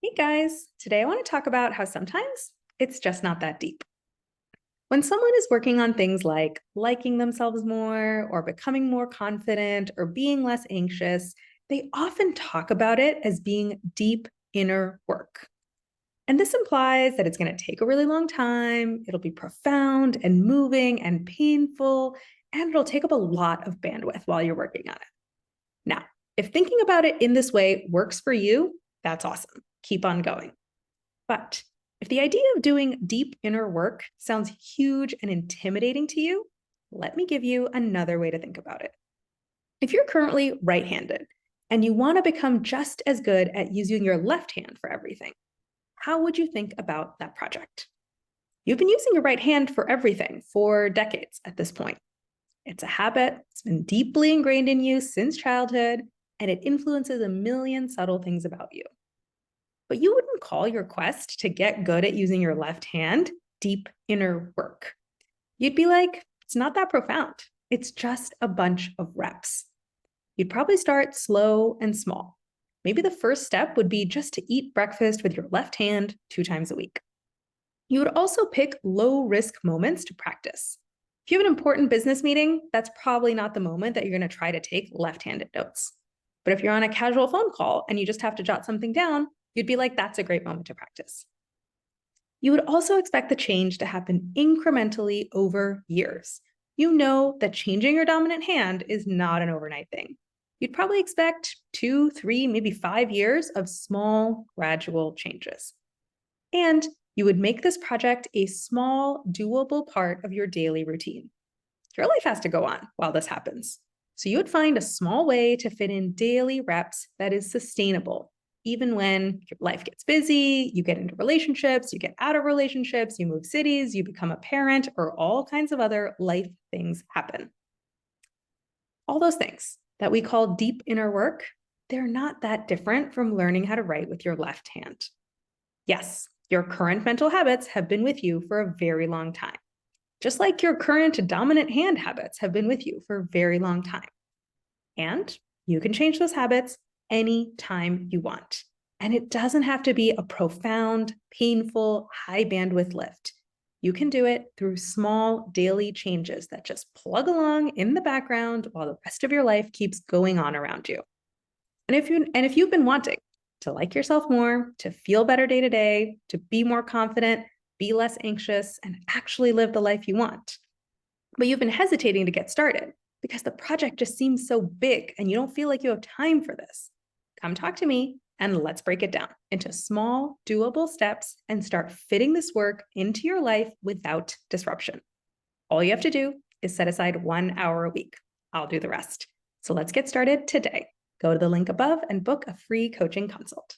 Hey guys, today I want to talk about how sometimes it's just not that deep. When someone is working on things like liking themselves more, or becoming more confident, or being less anxious, they often talk about it as being deep inner work. And this implies that it's going to take a really long time, it'll be profound and moving and painful, and it'll take up a lot of bandwidth while you're working on it. Now, if thinking about it in this way works for you, that's awesome. Keep on going. But if the idea of doing deep inner work sounds huge and intimidating to you, let me give you another way to think about it. If you're currently right handed and you want to become just as good at using your left hand for everything, how would you think about that project? You've been using your right hand for everything for decades at this point. It's a habit, it's been deeply ingrained in you since childhood, and it influences a million subtle things about you. But you wouldn't call your quest to get good at using your left hand deep inner work. You'd be like, it's not that profound. It's just a bunch of reps. You'd probably start slow and small. Maybe the first step would be just to eat breakfast with your left hand 2 times a week. You would also pick low risk moments to practice. If you have an important business meeting, that's probably not the moment that you're going to try to take left handed notes. But if you're on a casual phone call and you just have to jot something down, you'd be like, that's a great moment to practice. You would also expect the change to happen incrementally over years. You know that changing your dominant hand is not an overnight thing. You'd probably expect 2, 3, maybe 5 years of small, gradual changes. And you would make this project a small, doable part of your daily routine. Your life has to go on while this happens. So you would find a small way to fit in daily reps that is sustainable, even when your life gets busy, you get into relationships, you get out of relationships, you move cities, you become a parent, or all kinds of other life things happen. All those things that we call deep inner work, they're not that different from learning how to write with your left hand. Yes, your current mental habits have been with you for a very long time, just like your current dominant hand habits have been with you for a very long time. And you can change those habits anytime you want. And it doesn't have to be a profound, painful, high bandwidth lift. You can do it through small daily changes that just plug along in the background while the rest of your life keeps going on around you. And if you've been wanting to like yourself more, to feel better day to day, to be more confident, be less anxious, and actually live the life you want, but you've been hesitating to get started because the project just seems so big and you don't feel like you have time for this, come talk to me and let's break it down into small, doable steps and start fitting this work into your life without disruption. All you have to do is set aside 1 hour a week. I'll do the rest. So let's get started today. Go to the link above and book a free coaching consult.